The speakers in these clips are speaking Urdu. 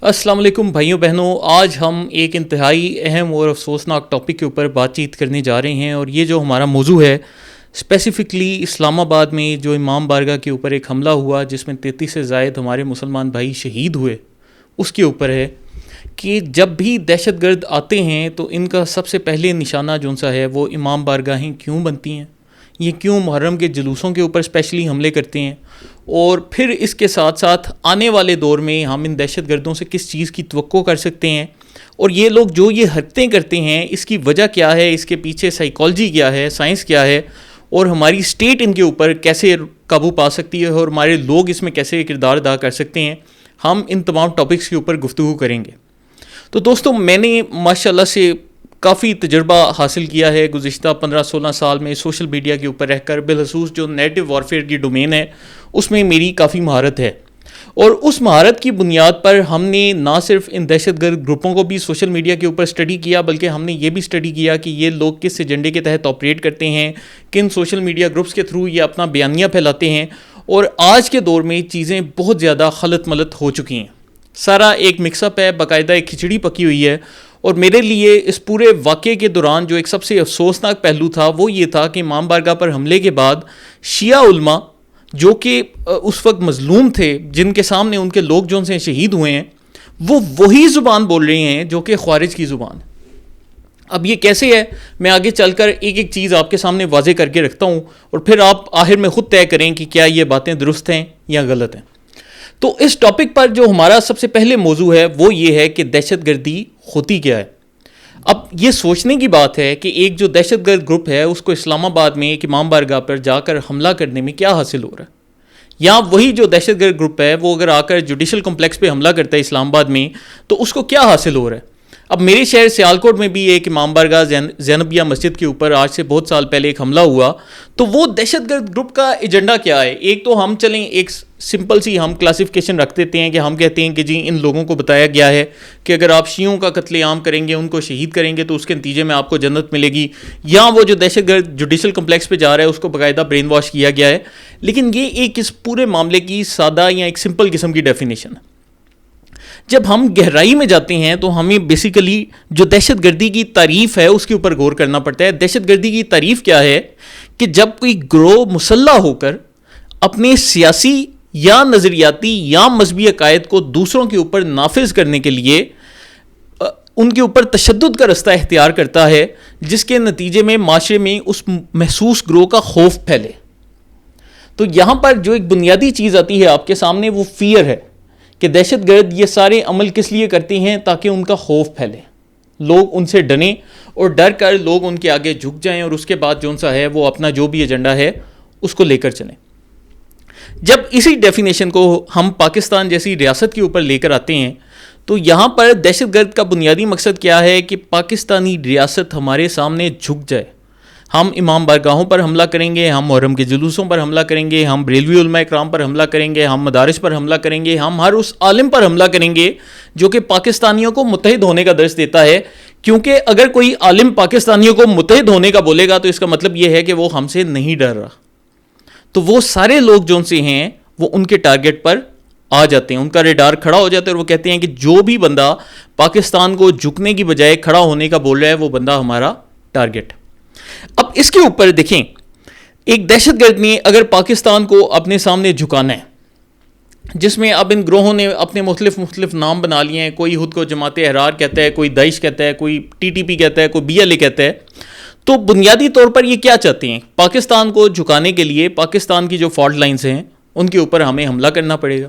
السلام علیکم بھائیوں بہنوں، آج ہم ایک انتہائی اہم اور افسوسناک ٹاپک کے اوپر بات چیت کرنے جا رہے ہیں، اور یہ جو ہمارا موضوع ہے اسپیسیفکلی اسلام آباد میں جو امام بارگاہ کے اوپر ایک حملہ ہوا جس میں 33 سے زائد ہمارے مسلمان بھائی شہید ہوئے، اس کے اوپر ہے کہ جب بھی دہشت گرد آتے ہیں تو ان کا سب سے پہلے نشانہ جو سا ہے وہ امام بارگاہیں کیوں بنتی ہیں، یہ کیوں محرم کے جلوسوں کے اوپر اسپیشلی حملے کرتے ہیں، اور پھر اس کے ساتھ ساتھ آنے والے دور میں ہم ان دہشت گردوں سے کس چیز کی توقع کر سکتے ہیں، اور یہ لوگ جو یہ حرکتیں کرتے ہیں اس کی وجہ کیا ہے، اس کے پیچھے سائیکالوجی کیا ہے، سائنس کیا ہے، اور ہماری اسٹیٹ ان کے اوپر کیسے قابو پا سکتی ہے، اور ہمارے لوگ اس میں کیسے کردار ادا کر سکتے ہیں، ہم ان تمام ٹاپکس کے اوپر گفتگو کریں گے۔ تو دوستو، میں نے ماشاءاللہ سے کافی تجربہ حاصل کیا ہے گزشتہ 15-16 سال میں سوشل میڈیا کے اوپر رہ کر، بالخصوص جو نیٹو وارفیئر کی ڈومین ہے اس میں میری کافی مہارت ہے، اور اس مہارت کی بنیاد پر ہم نے نہ صرف ان دہشت گرد گروپوں کو بھی سوشل میڈیا کے اوپر اسٹڈی کیا، بلکہ ہم نے یہ بھی اسٹڈی کیا کہ یہ لوگ کس ایجنڈے کے تحت آپریٹ کرتے ہیں، کن سوشل میڈیا گروپس کے تھرو یہ اپنا بیانیہ پھیلاتے ہیں، اور آج کے دور میں چیزیں بہت زیادہ خلط ملط ہو چکی ہیں، سارا ایک مکس اپ ہے، باقاعدہ ایک کھچڑی پکی ہوئی ہے۔ اور میرے لیے اس پورے واقعے کے دوران جو ایک سب سے افسوسناک پہلو تھا وہ یہ تھا کہ امام بارگاہ پر حملے کے بعد شیعہ علماء جو کہ اس وقت مظلوم تھے، جن کے سامنے ان کے لوگ جو ان سے شہید ہوئے ہیں، وہ وہی زبان بول رہے ہیں جو کہ خوارج کی زبان ہے۔ اب یہ کیسے ہے، میں آگے چل کر ایک ایک چیز آپ کے سامنے واضح کر کے رکھتا ہوں، اور پھر آپ آخر میں خود طے کریں کہ کیا یہ باتیں درست ہیں یا غلط ہیں۔ تو اس ٹاپک پر جو ہمارا سب سے پہلے موضوع ہے وہ یہ ہے کہ دہشت گردی ہوتی کیا ہے۔ اب یہ سوچنے کی بات ہے کہ ایک جو دہشت گرد گروپ ہے اس کو اسلام آباد میں ایک امام بارگاہ پر جا کر حملہ کرنے میں کیا حاصل ہو رہا ہے، یا وہی جو دہشت گرد گروپ ہے وہ اگر آ کر جوڈیشل کمپلیکس پہ حملہ کرتا ہے اسلام آباد میں تو اس کو کیا حاصل ہو رہا ہے۔ اب میرے شہر سیالکوٹ میں بھی ایک امام بارگاہ زینبیہ مسجد کے اوپر آج سے بہت سال پہلے ایک حملہ ہوا، تو وہ دہشت گرد گروپ کا ایجنڈا کیا ہے۔ ایک تو ہم چلیں ایک سمپل سی ہم کلاسیفیکیشن رکھ دیتے ہیں کہ ہم کہتے ہیں کہ جی ان لوگوں کو بتایا گیا ہے کہ اگر آپ شیعوں کا قتل عام کریں گے، ان کو شہید کریں گے تو اس کے نتیجے میں آپ کو جنت ملے گی، یا وہ جو دہشت گرد جوڈیشل کمپلیکس پہ جا رہا ہے اس کو باقاعدہ برین واش کیا گیا ہے۔ لیکن یہ ایک اس پورے معاملے کی سادہ یا ایک سمپل قسم کی ڈیفینیشن ہے۔ جب ہم گہرائی میں جاتے ہیں تو ہمیں بیسیکلی جو دہشت گردی کی تعریف ہے اس کے اوپر غور کرنا پڑتا ہے۔ دہشت گردی کی تعریف کیا ہے کہ جب کوئی گروہ مسلح ہو کر اپنے سیاسی یا نظریاتی یا مذہبی عقائد کو دوسروں کے اوپر نافذ کرنے کے لیے ان کے اوپر تشدد کا رستہ اختیار کرتا ہے، جس کے نتیجے میں معاشرے میں اس محسوس گروہ کا خوف پھیلے۔ تو یہاں پر جو ایک بنیادی چیز آتی ہے آپ کے سامنے وہ فیئر ہے کہ دہشت گرد یہ سارے عمل کس لیے کرتے ہیں، تاکہ ان کا خوف پھیلے، لوگ ان سے ڈریں، اور ڈر کر لوگ ان کے آگے جھک جائیں، اور اس کے بعد جو سا ہے وہ اپنا جو بھی ایجنڈا ہے اس کو لے کر چلیں۔ جب اسی ڈیفینیشن کو ہم پاکستان جیسی ریاست کے اوپر لے کر آتے ہیں تو یہاں پر دہشت گرد کا بنیادی مقصد کیا ہے کہ پاکستانی ریاست ہمارے سامنے جھک جائے۔ ہم امام بارگاہوں پر حملہ کریں گے، ہم محرم کے جلوسوں پر حملہ کریں گے، ہم بریلوی علماء اکرام پر حملہ کریں گے، ہم مدارس پر حملہ کریں گے، ہم ہر اس عالم پر حملہ کریں گے جو کہ پاکستانیوں کو متحد ہونے کا درس دیتا ہے، کیونکہ اگر کوئی عالم پاکستانیوں کو متحد ہونے کا بولے گا تو اس کا مطلب یہ ہے کہ وہ ہم سے نہیں ڈر رہا۔ تو وہ سارے لوگ جو ان سے ہیں وہ ان کے ٹارگٹ پر آ جاتے ہیں، ان کا ریڈار کھڑا ہو جاتا ہے، اور وہ کہتے ہیں کہ جو بھی بندہ پاکستان کو جھکنے کی بجائے کھڑا ہونے کا بول رہا ہے وہ بندہ ہمارا ٹارگٹ۔ اب اس کے اوپر دیکھیں، ایک دہشت گرد نے اگر پاکستان کو اپنے سامنے جھکانا ہے، جس میں اب ان گروہوں نے اپنے مختلف نام بنا لیے ہیں، کوئی خود کو جماعت احرار کہتا ہے، کوئی داعش کہتا ہے، کوئی TTP کہتا ہے، کوئی BLA کہتا ہے، تو بنیادی طور پر یہ کیا چاہتے ہیں؟ پاکستان کو جھکانے کے لیے پاکستان کی جو فالٹ لائنز ہیں ان کے اوپر ہمیں حملہ کرنا پڑے گا۔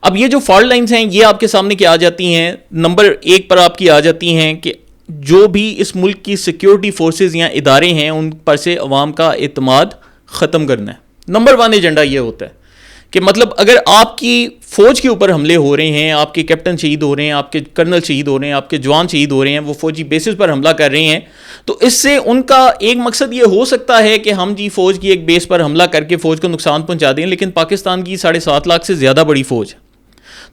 اب یہ جو فالٹ لائنز ہیں یہ آپ کے سامنے کیا آ جاتی ہیں، نمبر 1 پر آپ کی آ جاتی ہیں کہ جو بھی اس ملک کی سیکیورٹی فورسز یا ادارے ہیں ان پر سے عوام کا اعتماد ختم کرنا ہے۔ نمبر 1 ایجنڈا یہ ہوتا ہے کہ مطلب اگر آپ کی فوج کے اوپر حملے ہو رہے ہیں، آپ کے کیپٹن شہید ہو رہے ہیں، آپ کے کرنل شہید ہو رہے ہیں، آپ کے جوان شہید ہو رہے ہیں، وہ فوجی بیسز پر حملہ کر رہے ہیں، تو اس سے ان کا ایک مقصد یہ ہو سکتا ہے کہ ہم جی فوج کی ایک بیس پر حملہ کر کے فوج کو نقصان پہنچا دیں، لیکن پاکستان کی 7.5 لاکھ سے زیادہ بڑی فوج،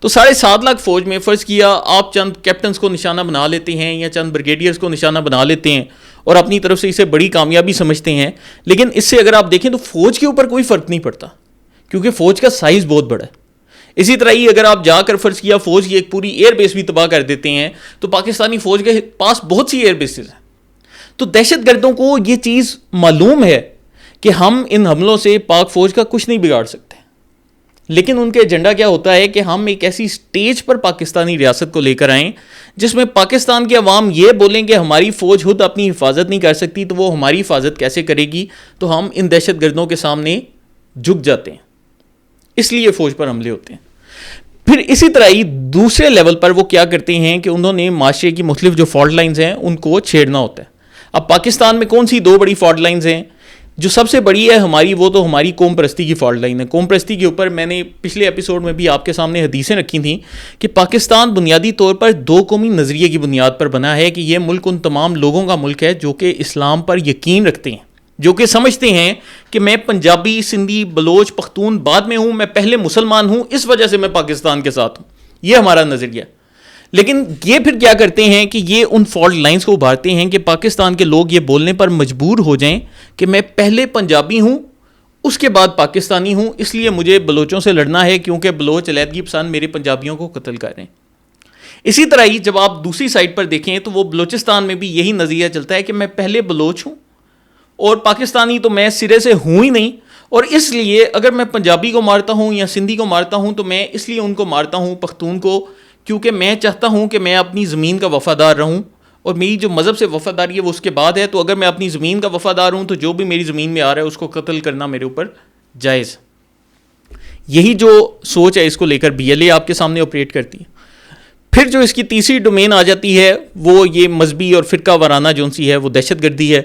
تو 7.5 لاکھ فوج میں فرض کیا آپ چند کیپٹنز کو نشانہ بنا لیتے ہیں یا چند بریگیڈیئرز کو نشانہ بنا لیتے ہیں اور اپنی طرف سے اسے بڑی کامیابی سمجھتے ہیں، لیکن اس سے اگر آپ دیکھیں تو فوج کے اوپر کوئی فرق نہیں پڑتا، کیونکہ فوج کا سائز بہت بڑا ہے۔ اسی طرح ہی اگر آپ جا کر فرض کیا فوج کی ایک پوری ایئر بیس بھی تباہ کر دیتے ہیں تو پاکستانی فوج کے پاس بہت سی ایئر بیسز ہیں. تو دہشت گردوں کو یہ چیز معلوم ہے کہ ہم ان حملوں سے پاک فوج کا کچھ نہیں بگاڑ سکتے, لیکن ان کا ایجنڈا کیا ہوتا ہے کہ ہم ایک ایسی سٹیج پر پاکستانی ریاست کو لے کر آئیں جس میں پاکستان کے عوام یہ بولیں کہ ہماری فوج خود اپنی حفاظت نہیں کر سکتی تو وہ ہماری حفاظت کیسے کرے گی, تو ہم ان دہشت گردوں کے سامنے جھک جاتے ہیں, اس لیے فوج پر حملے ہوتے ہیں. پھر اسی طرح ہی دوسرے لیول پر وہ کیا کرتے ہیں کہ انہوں نے معاشرے کی مختلف جو فالٹ لائنز ہیں ان کو چھیڑنا ہوتا ہے. اب پاکستان میں کون سی دو بڑی فالٹ لائنز ہیں؟ جو سب سے بڑی ہے ہماری, وہ تو ہماری قوم پرستی کی فالٹ لائن ہے. قوم پرستی کے اوپر میں نے پچھلے ایپیسوڈ میں بھی آپ کے سامنے حدیثیں رکھی تھیں کہ پاکستان بنیادی طور پر دو قومی نظریے کی بنیاد پر بنا ہے کہ یہ ملک ان تمام لوگوں کا ملک ہے جو کہ اسلام پر یقین رکھتے ہیں, جو کہ سمجھتے ہیں کہ میں پنجابی, سندھی, بلوچ, پختون بعد میں ہوں, میں پہلے مسلمان ہوں, اس وجہ سے میں پاکستان کے ساتھ ہوں. یہ ہمارا نظریہ. لیکن یہ پھر کیا کرتے ہیں کہ یہ ان فالٹ لائنز کو ابھارتے ہیں کہ پاکستان کے لوگ یہ بولنے پر مجبور ہو جائیں کہ میں پہلے پنجابی ہوں, اس کے بعد پاکستانی ہوں, اس لیے مجھے بلوچوں سے لڑنا ہے کیونکہ بلوچ علیحدگی پسند میرے پنجابیوں کو قتل کر رہے ہیں. اسی طرح ہی جب آپ دوسری سائڈ پر دیکھیں تو وہ بلوچستان میں بھی یہی نظریہ چلتا ہے کہ میں پہلے بلوچ ہوں اور پاکستانی تو میں سرے سے ہوں ہی نہیں, اور اس لیے اگر میں پنجابی کو مارتا ہوں یا سندھی کو مارتا ہوں تو میں اس لیے ان کو مارتا ہوں, پختون کو, کیونکہ میں چاہتا ہوں کہ میں اپنی زمین کا وفادار رہوں, اور میری جو مذہب سے وفاداری ہے وہ اس کے بعد ہے. تو اگر میں اپنی زمین کا وفادار ہوں تو جو بھی میری زمین میں آ رہا ہے اس کو قتل کرنا میرے اوپر جائز. یہی جو سوچ ہے اس کو لے کر بی ایل اے آپ کے سامنے آپریٹ کرتی ہے. پھر جو اس کی تیسری ڈومین آ جاتی ہے وہ یہ مذہبی اور فرقہ وارانہ جو سی ہے وہ دہشت گردی ہے.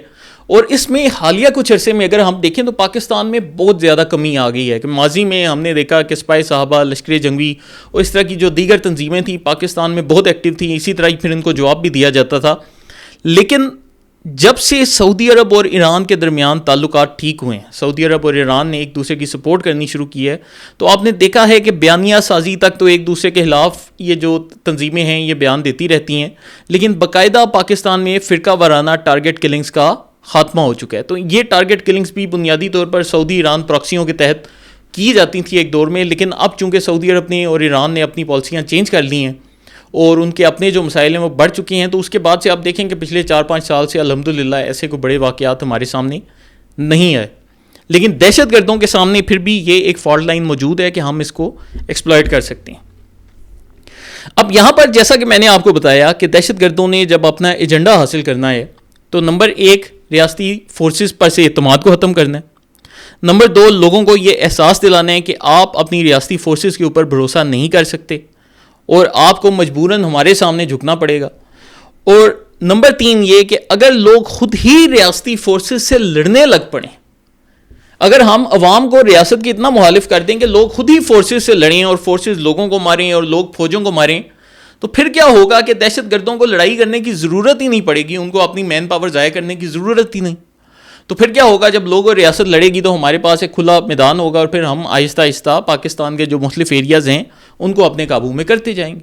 اور اس میں حالیہ کچھ عرصے میں اگر ہم دیکھیں تو پاکستان میں بہت زیادہ کمی آ گئی ہے کہ ماضی میں ہم نے دیکھا کہ سپاہی صحابہ, لشکر جنگی اور اس طرح کی جو دیگر تنظیمیں تھیں پاکستان میں بہت ایکٹیو تھیں, اسی طرح پھر ان کو جواب بھی دیا جاتا تھا. لیکن جب سے سعودی عرب اور ایران کے درمیان تعلقات ٹھیک ہوئے ہیں, سعودی عرب اور ایران نے ایک دوسرے کی سپورٹ کرنی شروع کی ہے, تو آپ نے دیکھا ہے کہ بیانیہ سازی تک تو ایک دوسرے کے خلاف یہ جو تنظیمیں ہیں یہ بیان دیتی رہتی ہیں, لیکن باقاعدہ پاکستان میں فرقہ وارانہ ٹارگٹ کلنگز کا خاتمہ ہو چکا ہے. تو یہ ٹارگٹ کلنگز بھی بنیادی طور پر سعودی ایران پراکسیوں کے تحت کی جاتی تھیں ایک دور میں, لیکن اب چونکہ سعودی عرب نے اور ایران نے اپنی پالیسیاں چینج کر لی ہیں اور ان کے اپنے جو مسائل ہیں وہ بڑھ چکے ہیں, تو اس کے بعد سے آپ دیکھیں کہ پچھلے 4-5 سال سے الحمدللہ ایسے کوئی بڑے واقعات ہمارے سامنے نہیں آئے. لیکن دہشت گردوں کے سامنے پھر بھی یہ ایک فالٹ لائن موجود ہے کہ ہم اس کو ایکسپلائٹ کر سکتے ہیں. اب یہاں پر جیسا کہ میں نے آپ کو بتایا کہ دہشت گردوں نے جب اپنا ایجنڈا حاصل کرنا ہے تو نمبر 1 ریاستی فورسز پر سے اعتماد کو ختم کرنا ہے, نمبر 2 لوگوں کو یہ احساس دلانا ہے کہ آپ اپنی ریاستی فورسز کے اوپر بھروسہ نہیں کر سکتے اور آپ کو مجبوراً ہمارے سامنے جھکنا پڑے گا, اور نمبر 3 یہ کہ اگر لوگ خود ہی ریاستی فورسز سے لڑنے لگ پڑیں, اگر ہم عوام کو ریاست کی اتنا مخالف کر دیں کہ لوگ خود ہی فورسز سے لڑیں اور فورسز لوگوں کو ماریں اور لوگ فوجوں کو ماریں, تو پھر کیا ہوگا کہ دہشت گردوں کو لڑائی کرنے کی ضرورت ہی نہیں پڑے گی, ان کو اپنی مین پاور ضائع کرنے کی ضرورت ہی نہیں. تو پھر کیا ہوگا جب لوگ اور ریاست لڑے گی تو ہمارے پاس ایک کھلا میدان ہوگا اور پھر ہم آہستہ آہستہ پاکستان کے جو مختلف ایریاز ہیں ان کو اپنے قابو میں کرتے جائیں گے.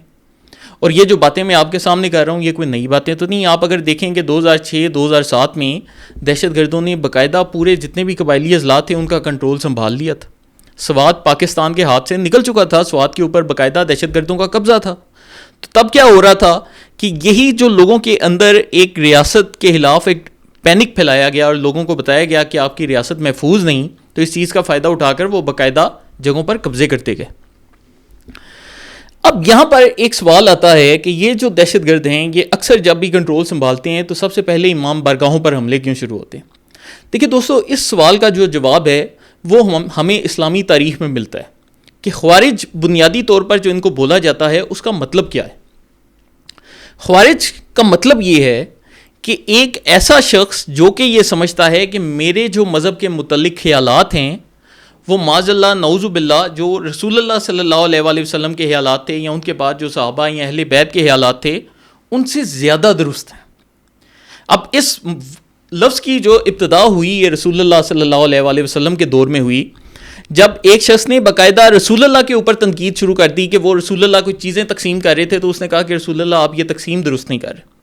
اور یہ جو باتیں میں آپ کے سامنے کر رہا ہوں یہ کوئی نئی باتیں تو نہیں. آپ اگر دیکھیں کہ 2006-2007 میں دہشت گردوں نے باقاعدہ پورے جتنے بھی قبائلی اضلاع تھے ان کا کنٹرول سنبھال لیا تھا. سوات پاکستان کے ہاتھ سے نکل چکا تھا, سوات کے اوپر باقاعدہ دہشت گردوں کا قبضہ تھا. تو تب کیا ہو رہا تھا کہ یہی جو لوگوں کے اندر ایک ریاست کے خلاف ایک پینک پھیلایا گیا اور لوگوں کو بتایا گیا کہ آپ کی ریاست محفوظ نہیں, تو اس چیز کا فائدہ اٹھا کر وہ باقاعدہ جگہوں پر قبضے کرتے گئے. اب یہاں پر ایک سوال آتا ہے کہ یہ جو دہشت گرد ہیں یہ اکثر جب بھی کنٹرول سنبھالتے ہیں تو سب سے پہلے امام بارگاہوں پر حملے کیوں شروع ہوتے ہیں؟ دیکھیے دوستو, اس سوال کا جو جواب ہے وہ ہمیں اسلامی تاریخ میں ملتا ہے کہ خوارج بنیادی طور پر جو ان کو بولا جاتا ہے اس کا مطلب کیا ہے. خوارج کا مطلب یہ ہے کہ ایک ایسا شخص جو کہ یہ سمجھتا ہے کہ میرے جو مذہب کے متعلق خیالات ہیں وہ معاذ اللہ نعوذ باللہ جو رسول اللہ صلی اللہ علیہ وآلہ وسلم کے خیالات تھے یا ان کے بعد جو صحابہ یا اہل بیت کے خیالات تھے ان سے زیادہ درست ہیں. اب اس لفظ کی جو ابتدا ہوئی یہ رسول اللہ صلی اللہ علیہ وآلہ وسلم کے دور میں ہوئی, جب ایک شخص نے باقاعدہ رسول اللہ کے اوپر تنقید شروع کر دی کہ وہ رسول اللہ کوئی چیزیں تقسیم کر رہے تھے, تو اس نے کہا کہ رسول اللہ آپ یہ تقسیم درست نہیں کر رہے.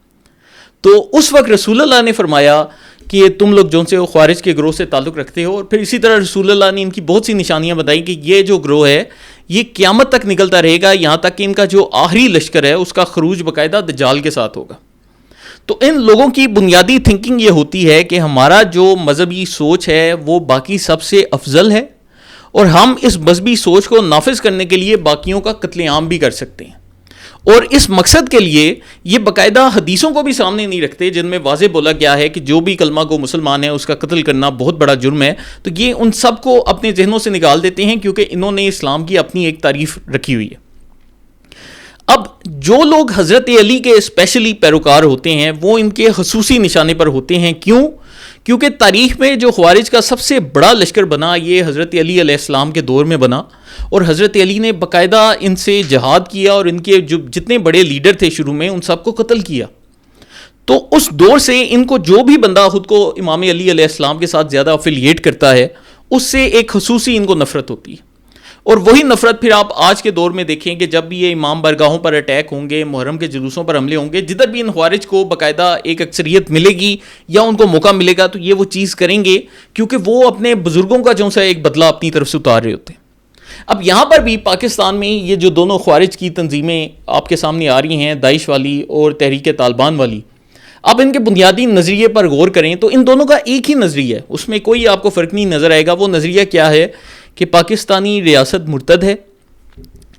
تو اس وقت رسول اللہ نے فرمایا کہ تم لوگ جو سے خوارج کے گروہ سے تعلق رکھتے ہو، اور پھر اسی طرح رسول اللہ نے ان کی بہت سی نشانیاں بتائیں کہ یہ جو گروہ ہے یہ قیامت تک نکلتا رہے گا، یہاں تک کہ ان کا جو آخری لشکر ہے اس کا خروج باقاعدہ دجال کے ساتھ ہوگا۔ تو ان لوگوں کی بنیادی تھنکنگ یہ ہوتی ہے کہ ہمارا جو مذہبی سوچ ہے وہ باقی سب سے افضل ہے، اور ہم اس مذہبی سوچ کو نافذ کرنے کے لیے باقیوں کا قتل عام بھی کر سکتے ہیں، اور اس مقصد کے لیے یہ باقاعدہ حدیثوں کو بھی سامنے نہیں رکھتے جن میں واضح بولا گیا ہے کہ جو بھی کلمہ گو مسلمان ہے اس کا قتل کرنا بہت بڑا جرم ہے۔ تو یہ ان سب کو اپنے ذہنوں سے نکال دیتے ہیں کیونکہ انہوں نے اسلام کی اپنی ایک تعریف رکھی ہوئی ہے۔ اب جو لوگ حضرت علی کے اسپیشلی پیروکار ہوتے ہیں وہ ان کے خصوصی نشانے پر ہوتے ہیں، کیوں؟ کیونکہ تاریخ میں جو خوارج کا سب سے بڑا لشکر بنا یہ حضرت علی علیہ السلام کے دور میں بنا، اور حضرت علی نے باقاعدہ ان سے جہاد کیا اور ان کے جو جتنے بڑے لیڈر تھے شروع میں ان سب کو قتل کیا۔ تو اس دور سے ان کو جو بھی بندہ خود کو امام علی علیہ السلام کے ساتھ زیادہ افیلیٹ کرتا ہے اس سے ایک خصوصی ان کو نفرت ہوتی ہے، اور وہی نفرت پھر آپ آج کے دور میں دیکھیں کہ جب بھی یہ امام برگاہوں پر اٹیک ہوں گے، محرم کے جلوسوں پر حملے ہوں گے، جدھر بھی ان خوارج کو باقاعدہ ایک اکثریت ملے گی یا ان کو موقع ملے گا تو یہ وہ چیز کریں گے، کیونکہ وہ اپنے بزرگوں کا جو سا ایک بدلہ اپنی طرف سے اتار رہے ہوتے ہیں۔ اب یہاں پر بھی پاکستان میں یہ جو دونوں خوارج کی تنظیمیں آپ کے سامنے آ رہی ہیں، داعش والی اور تحریک طالبان والی، اب ان کے بنیادی نظریے پر غور کریں تو ان دونوں کا ایک ہی نظریہ ہے، اس میں کوئی آپ کو فرق نہیں نظر آئے گا۔ وہ نظریہ کیا ہے کہ پاکستانی ریاست مرتد ہے،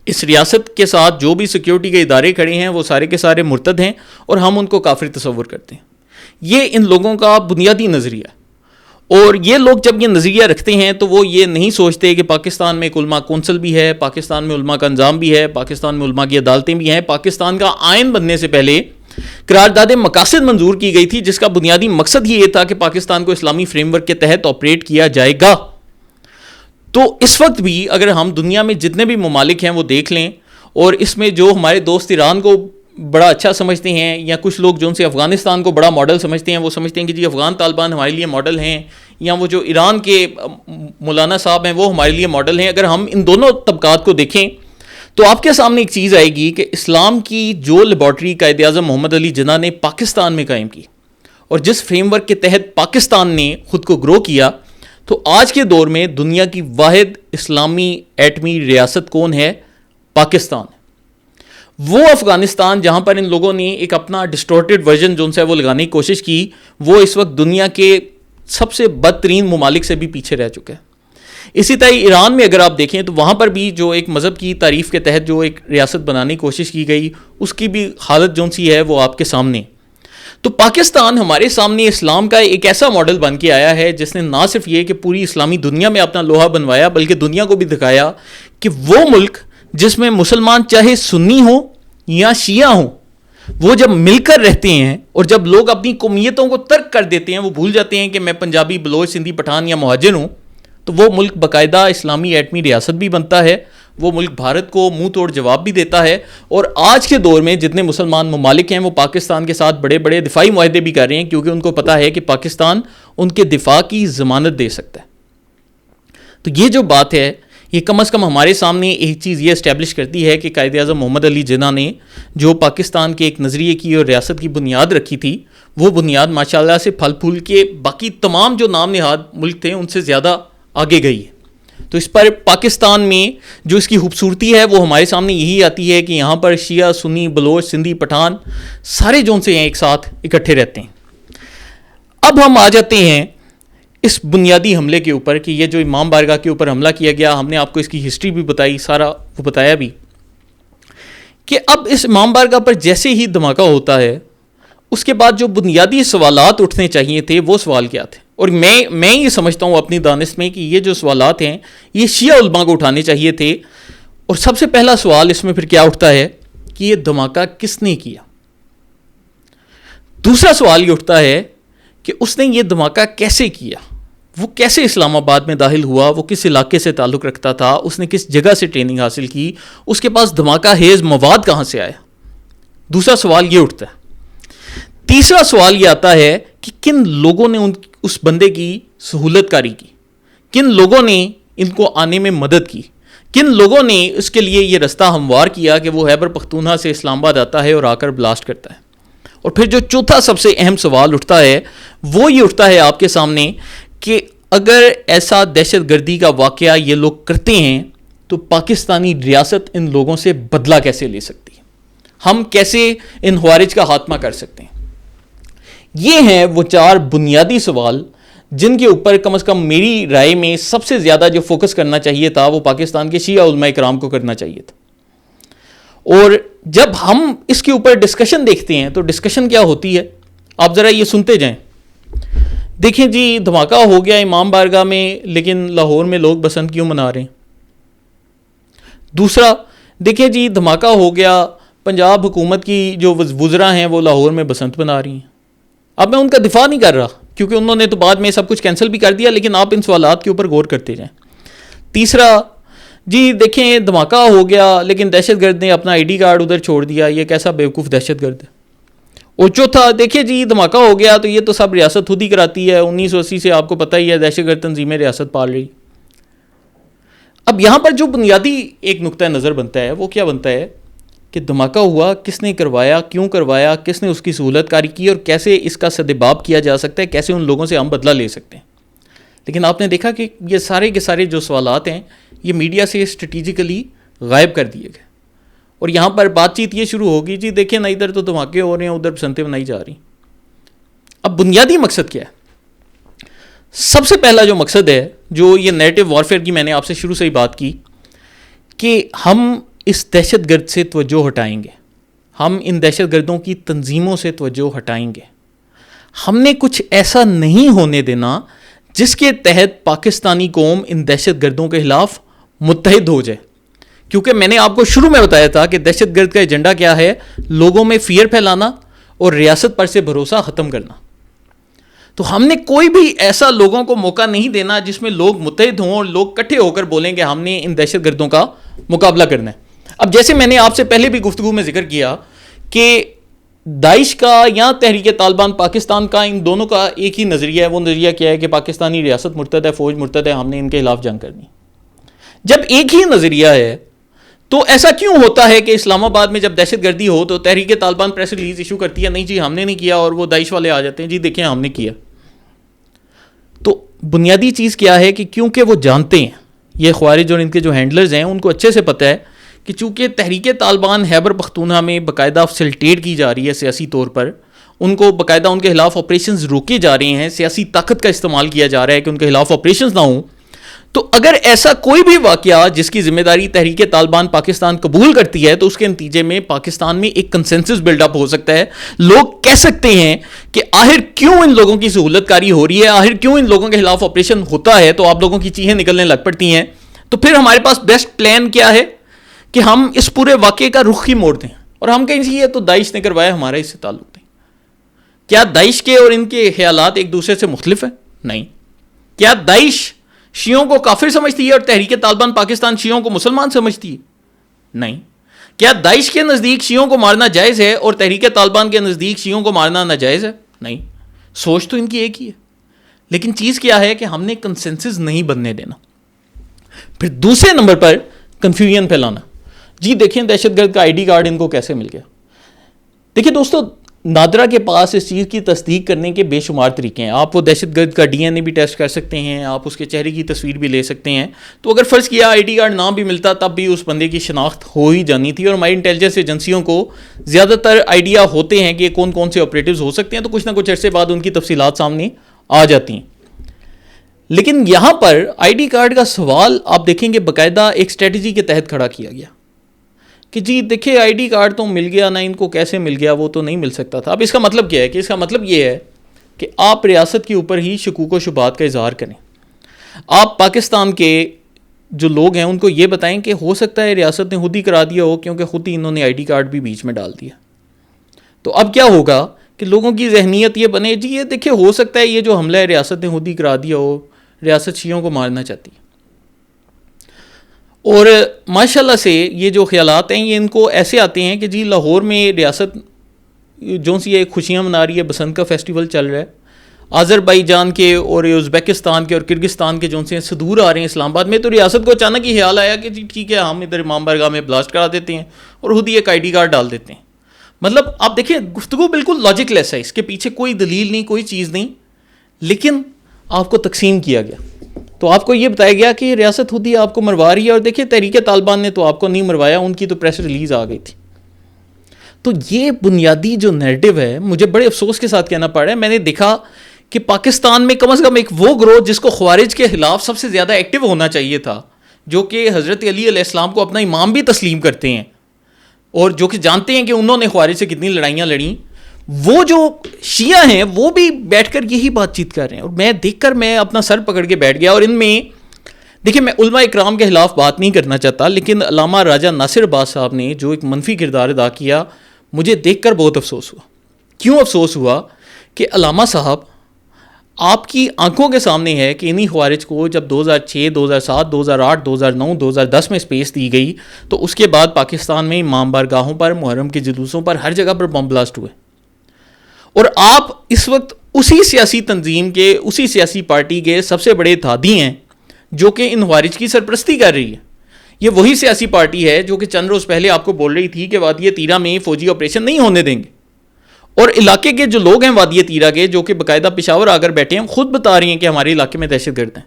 اس ریاست کے ساتھ جو بھی سیکیورٹی کے ادارے کھڑے ہیں وہ سارے کے سارے مرتد ہیں اور ہم ان کو کافر تصور کرتے ہیں۔ یہ ان لوگوں کا بنیادی نظریہ ہے، اور یہ لوگ جب یہ نظریہ رکھتے ہیں تو وہ یہ نہیں سوچتے کہ پاکستان میں ایک علماء کونسل بھی ہے، پاکستان میں علماء کا نظام بھی ہے، پاکستان میں علماء کی عدالتیں بھی ہیں۔ پاکستان کا آئین بننے سے پہلے قرارداد مقاصد منظور کی گئی تھی جس کا بنیادی مقصد یہ تھا کہ پاکستان کو اسلامی فریم ورک کے تحت آپریٹ کیا جائے گا۔ تو اس وقت بھی اگر ہم دنیا میں جتنے بھی ممالک ہیں وہ دیکھ لیں، اور اس میں جو ہمارے دوست ایران کو بڑا اچھا سمجھتے ہیں، یا کچھ لوگ جو ان سے افغانستان کو بڑا ماڈل سمجھتے ہیں، وہ سمجھتے ہیں کہ جی افغان طالبان ہمارے لیے ماڈل ہیں، یا وہ جو ایران کے مولانا صاحب ہیں وہ ہمارے لیے ماڈل ہیں۔ اگر ہم ان دونوں طبقات کو دیکھیں تو آپ کے سامنے ایک چیز آئے گی کہ اسلام کی جو لیبارٹری قائد اعظم محمد علی جناح نے پاکستان میں قائم کی، اور جس فریم ورک کے تحت پاکستان نے خود کو گرو کیا، تو آج کے دور میں دنیا کی واحد اسلامی ایٹمی ریاست کون ہے؟ پاکستان۔ وہ افغانستان جہاں پر ان لوگوں نے ایک اپنا ڈسٹورٹڈ ورژن جو ان سے وہ لگانے کی کوشش کی، وہ اس وقت دنیا کے سب سے بدترین ممالک سے بھی پیچھے رہ چکا ہے۔ اسی طرح ایران میں اگر آپ دیکھیں تو وہاں پر بھی جو ایک مذہب کی تعریف کے تحت جو ایک ریاست بنانے کی کوشش کی گئی، اس کی بھی حالت جو سی ہے وہ آپ کے سامنے۔ تو پاکستان ہمارے سامنے اسلام کا ایک ایسا ماڈل بن کے آیا ہے جس نے نہ صرف یہ کہ پوری اسلامی دنیا میں اپنا لوہا بنوایا، بلکہ دنیا کو بھی دکھایا کہ وہ ملک جس میں مسلمان چاہے سنی ہوں یا شیعہ ہوں، وہ جب مل کر رہتے ہیں اور جب لوگ اپنی قومیتوں کو ترک کر دیتے ہیں، وہ بھول جاتے ہیں کہ میں پنجابی، بلوچ، سندھی، پٹھان یا مہاجر ہوں، تو وہ ملک باقاعدہ اسلامی ایٹمی ریاست بھی بنتا ہے، وہ ملک بھارت کو منہ توڑ جواب بھی دیتا ہے۔ اور آج کے دور میں جتنے مسلمان ممالک ہیں وہ پاکستان کے ساتھ بڑے بڑے دفاعی معاہدے بھی کر رہے ہیں، کیونکہ ان کو پتہ ہے کہ پاکستان ان کے دفاع کی ضمانت دے سکتا ہے۔ تو یہ جو بات ہے یہ کم از کم ہمارے سامنے ایک چیز یہ اسٹیبلش کرتی ہے کہ قائد اعظم محمد علی جناح نے جو پاکستان کے ایک نظریے کی اور ریاست کی بنیاد رکھی تھی، وہ بنیاد ماشاءاللہ سے پھل پھول کے باقی تمام جو نام نہاد ملک تھے ان سے زیادہ آگے گئی ہے۔ تو اس پر پاکستان میں جو اس کی خوبصورتی ہے وہ ہمارے سامنے یہی آتی ہے کہ یہاں پر شیعہ، سنی، بلوچ، سندھی، پٹھان سارے جو سے ہیں ایک ساتھ اکٹھے رہتے ہیں۔ اب ہم آ جاتے ہیں اس بنیادی حملے کے اوپر کہ یہ جو امام بارگاہ کے اوپر حملہ کیا گیا، ہم نے آپ کو اس کی ہسٹری بھی بتائی، سارا وہ بتایا بھی کہ اب اس امام بارگاہ پر جیسے ہی دھماکہ ہوتا ہے اس کے بعد جو بنیادی سوالات اٹھنے چاہیے تھے وہ سوال کیا تھے؟ اور میں یہ سمجھتا ہوں اپنی دانست میں کہ یہ جو سوالات ہیں یہ شیعہ علماء کو اٹھانے چاہیے تھے۔ اور سب سے پہلا سوال اس میں پھر کیا اٹھتا ہے کہ یہ دھماکہ کس نے کیا؟ دوسرا سوال یہ اٹھتا ہے کہ اس نے یہ دھماکہ کیسے کیا، وہ کیسے اسلام آباد میں داخل ہوا، وہ کس علاقے سے تعلق رکھتا تھا، اس نے کس جگہ سے ٹریننگ حاصل کی، اس کے پاس دھماکہ خیز مواد کہاں سے آیا؟ دوسرا سوال یہ اٹھتا ہے۔ تیسرا سوال یہ آتا ہے کہ کن لوگوں نے اس بندے کی سہولت کاری کی، کن لوگوں نے ان کو آنے میں مدد کی، کن لوگوں نے اس کے لیے یہ رستہ ہموار کیا کہ وہ خیبر پختونخوا سے اسلام آباد آتا ہے اور آ کر بلاسٹ کرتا ہے۔ اور پھر جو چوتھا سب سے اہم سوال اٹھتا ہے وہ یہ اٹھتا ہے آپ کے سامنے کہ اگر ایسا دہشت گردی کا واقعہ یہ لوگ کرتے ہیں تو پاکستانی ریاست ان لوگوں سے بدلہ کیسے لے سکتی ہے, ہم کیسے ان خوارج کا خاتمہ کر سکتے ہیں. یہ ہیں وہ 4 بنیادی سوال جن کے اوپر کم از کم میری رائے میں سب سے زیادہ جو فوکس کرنا چاہیے تھا وہ پاکستان کے شیعہ علماء کرام کو کرنا چاہیے تھا. اور جب ہم اس کے اوپر ڈسکشن دیکھتے ہیں تو ڈسکشن کیا ہوتی ہے, آپ ذرا یہ سنتے جائیں. دیکھیں جی, دھماکہ ہو گیا امام بارگاہ میں, لیکن لاہور میں لوگ بسنت کیوں منا رہے ہیں. دوسرا, دیکھیں جی دھماکہ ہو گیا, پنجاب حکومت کی جو وزراء ہیں وہ لاہور میں بسنت منا رہی ہیں. اب میں ان کا دفاع نہیں کر رہا کیونکہ انہوں نے تو بعد میں سب کچھ کینسل بھی کر دیا, لیکن آپ ان سوالات کے اوپر غور کرتے جائیں. تیسرا, جی دیکھیں دھماکہ ہو گیا لیکن دہشت گرد نے اپنا آئی ڈی کارڈ ادھر چھوڑ دیا, یہ کیسا بیوقوف دہشت گرد ہے. اور چوتھا, دیکھیں جی دھماکہ ہو گیا تو یہ تو سب ریاست خود ہی کراتی ہے, 1980 سے آپ کو پتہ ہی ہے دہشت گرد تنظیمیں ریاست پال رہی. اب یہاں پر جو بنیادی ایک نقطہ نظر بنتا ہے وہ کیا بنتا ہے کہ دھماکہ ہوا, کس نے کروایا, کیوں کروایا, کس نے اس کی سہولت کاری کی, اور کیسے اس کا سدباب کیا جا سکتا ہے, کیسے ان لوگوں سے ہم بدلہ لے سکتے ہیں. لیکن آپ نے دیکھا کہ یہ سارے کے سارے جو سوالات ہیں یہ میڈیا سے اسٹریٹجیکلی غائب کر دیے گئے, اور یہاں پر بات چیت یہ شروع ہوگی جی دیکھیں نا ادھر تو دھماکے ہو رہے ہیں, ادھر بسنتیں بنائی جا رہی. اب بنیادی مقصد کیا ہے؟ سب سے پہلا جو مقصد ہے, جو یہ نیریٹو وارفیئر کی میں نے آپ سے شروع سے ہی بات کی, کہ ہم اس دہشت گرد سے توجہ ہٹائیں گے, ہم ان دہشت گردوں کی تنظیموں سے توجہ ہٹائیں گے. ہم نے کچھ ایسا نہیں ہونے دینا جس کے تحت پاکستانی قوم ان دہشت گردوں کے خلاف متحد ہو جائے. کیونکہ میں نے آپ کو شروع میں بتایا تھا کہ دہشت گرد کا ایجنڈا کیا ہے, لوگوں میں فیئر پھیلانا اور ریاست پر سے بھروسہ ختم کرنا. تو ہم نے کوئی بھی ایسا لوگوں کو موقع نہیں دینا جس میں لوگ متحد ہوں اور لوگ اکٹھے ہو کر بولیں کہ ہم نے ان دہشت گردوں کا مقابلہ کرنا ہے. اب جیسے میں نے آپ سے پہلے بھی گفتگو میں ذکر کیا کہ داعش کا یا تحریک طالبان پاکستان کا, ان دونوں کا ایک ہی نظریہ ہے. وہ نظریہ کیا ہے کہ پاکستانی ریاست مرتد ہے, فوج مرتد ہے, ہم نے ان کے خلاف جنگ کرنی. جب ایک ہی نظریہ ہے تو ایسا کیوں ہوتا ہے کہ اسلام آباد میں جب دہشت گردی ہو تو تحریک طالبان پریس ریلیز ایشو کرتی ہے, نہیں جی ہم نے نہیں کیا, اور وہ داعش والے آ جاتے ہیں جی دیکھیں ہم نے کیا. تو بنیادی چیز کیا ہے کہ کیونکہ وہ جانتے ہیں, یہ خوارج اور ان کے جو ہینڈلرز ہیں ان کو اچھے سے پتہ ہے کہ چونکہ تحریک طالبان خیبر پختونخوا میں باقاعدہ فیسلٹیٹ کی جا رہی ہے سیاسی طور پر, ان کو باقاعدہ ان کے خلاف آپریشنز روکے جا رہے ہیں, سیاسی طاقت کا استعمال کیا جا رہا ہے کہ ان کے خلاف آپریشنز نہ ہوں. تو اگر ایسا کوئی بھی واقعہ جس کی ذمہ داری تحریک طالبان پاکستان قبول کرتی ہے تو اس کے نتیجے میں پاکستان میں ایک کنسنسس بلڈ اپ ہو سکتا ہے. لوگ کہہ سکتے ہیں کہ آخر کیوں ان لوگوں کی سہولت کاری ہو رہی ہے, آخر کیوں ان لوگوں کے خلاف آپریشن ہوتا ہے, تو آپ لوگوں کی چیخیں نکلنے لگ پڑتی ہیں. تو پھر ہمارے پاس بیسٹ پلان کیا ہے کہ ہم اس پورے واقعے کا رخ ہی موڑ دیں اور ہم کہیں یہ تو داعش نے کروایا, ہمارا اس سے تعلق نہیں. کیا داعش کے اور ان کے خیالات ایک دوسرے سے مختلف ہیں؟ نہیں. کیا داعش شیعوں کو کافر سمجھتی ہے اور تحریک طالبان پاکستان شیعوں کو مسلمان سمجھتی ہے؟ نہیں. کیا داعش کے نزدیک شیعوں کو مارنا جائز ہے اور تحریک طالبان کے نزدیک شیعوں کو مارنا ناجائز ہے؟ نہیں. سوچ تو ان کی ایک ہی ہے, لیکن چیز کیا ہے کہ ہم نے کنسنسس نہیں بننے دینا. پھر دوسرے نمبر پر کنفیوژن پھیلانا. جی دیکھیں دہشت گرد کا آئی ڈی کارڈ ان کو کیسے مل گیا. دیکھیں دوستو, نادرا کے پاس اس چیز کی تصدیق کرنے کے بے شمار طریقے ہیں. آپ وہ دہشت گرد کا ڈی این اے بھی ٹیسٹ کر سکتے ہیں, آپ اس کے چہرے کی تصویر بھی لے سکتے ہیں. تو اگر فرض کیا آئی ڈی کارڈ نہ بھی ملتا تب بھی اس بندے کی شناخت ہو ہی جانی تھی, اور ہماری انٹیلیجنس ایجنسیوں کو زیادہ تر آئیڈیا ہوتے ہیں کہ کون کون سے آپریٹیوز ہو سکتے ہیں, تو کچھ نہ کچھ عرصے بعد ان کی تفصیلات سامنے آ جاتی ہیں. لیکن یہاں پر آئی ڈی کارڈ کا سوال آپ دیکھیں گے باقاعدہ ایک اسٹریٹجی کے تحت کھڑا کیا گیا کہ جی دیکھیں آئی ڈی کارڈ تو مل گیا, نہ ان کو کیسے مل گیا, وہ تو نہیں مل سکتا تھا. اب اس کا مطلب کیا ہے کہ اس کا مطلب یہ ہے کہ آپ ریاست کے اوپر ہی شکوک و شبہات کا اظہار کریں. آپ پاکستان کے جو لوگ ہیں ان کو یہ بتائیں کہ ہو سکتا ہے ریاست نے خود ہی کرا دیا ہو, کیونکہ خود ہی انہوں نے آئی ڈی کارڈ بھی بیچ میں ڈال دیا. تو اب کیا ہوگا کہ لوگوں کی ذہنیت یہ بنے جی یہ دیکھیں ہو سکتا ہے یہ جو حملہ ہے ریاست نے خود ہی کرا دیا ہو, ریاست شیعوں کو مارنا چاہتی ہے. اور ماشاءاللہ سے یہ جو خیالات ہیں یہ ان کو ایسے آتے ہیں کہ جی لاہور میں ریاست جو سی یہ خوشیاں منا رہی ہے, بسنت کا فیسٹیول چل رہا ہے, آذربائیجان کے اور ازبیکستان کے اور کرگستان کے جو سے صدور آ رہے ہیں اسلام آباد میں, تو ریاست کو اچانک ہی خیال آیا کہ جی ٹھیک ہے ہم ادھر امام بارگاہ میں بلاسٹ کرا دیتے ہیں اور خود ہی ایک آئی ڈی کارڈ ڈال دیتے ہیں. مطلب آپ دیکھیں گفتگو بالکل لاجک لیس ہے, اس کے پیچھے کوئی دلیل نہیں, کوئی چیز نہیں, لیکن آپ کو تقسیم کیا گیا. تو آپ کو یہ بتایا گیا کہ ریاست خود ہی آپ کو مروا رہی ہے, اور دیکھیں تحریک طالبان نے تو آپ کو نہیں مروایا, ان کی تو پریس ریلیز آ گئی تھی. تو یہ بنیادی جو نیریٹو ہے, مجھے بڑے افسوس کے ساتھ کہنا پڑ رہا ہے, میں نے دیکھا کہ پاکستان میں کم از کم ایک وہ گروہ جس کو خوارج کے خلاف سب سے زیادہ ایکٹیو ہونا چاہیے تھا, جو کہ حضرت علی علیہ السلام کو اپنا امام بھی تسلیم کرتے ہیں, اور جو کہ جانتے ہیں کہ انہوں نے خوارج سے کتنی لڑائیاں لڑیں, وہ جو شیعہ ہیں وہ بھی بیٹھ کر یہی بات چیت کر رہے ہیں. اور میں دیکھ کر میں اپنا سر پکڑ کے بیٹھ گیا. اور ان میں دیکھیں, میں علماء اکرام کے خلاف بات نہیں کرنا چاہتا, لیکن علامہ راجہ ناصر عباس صاحب نے جو ایک منفی کردار ادا کیا, مجھے دیکھ کر بہت افسوس ہوا. کیوں افسوس ہوا؟ کہ علامہ صاحب آپ کی آنکھوں کے سامنے ہے کہ انہی خوارج کو جب 2006, 2007, 2008, 2009, 2010 میں اسپیس دی گئی, تو اس کے بعد پاکستان میں امام بارگاہوں پر, محرم کے جلوسوں پر, ہر جگہ پر بم بلاسٹ ہوئے. اور آپ اس وقت اسی سیاسی تنظیم کے, اسی سیاسی پارٹی کے سب سے بڑے اتحادی ہیں جو کہ ان خوارج کی سرپرستی کر رہی ہے. یہ وہی سیاسی پارٹی ہے جو کہ چند روز پہلے آپ کو بول رہی تھی کہ وادی تیرہ میں فوجی آپریشن نہیں ہونے دیں گے, اور علاقے کے جو لوگ ہیں وادی تیرہ کے, جو کہ باقاعدہ پشاور آ کر بیٹھے ہیں, خود بتا رہی ہیں کہ ہمارے علاقے میں دہشت گرد ہیں.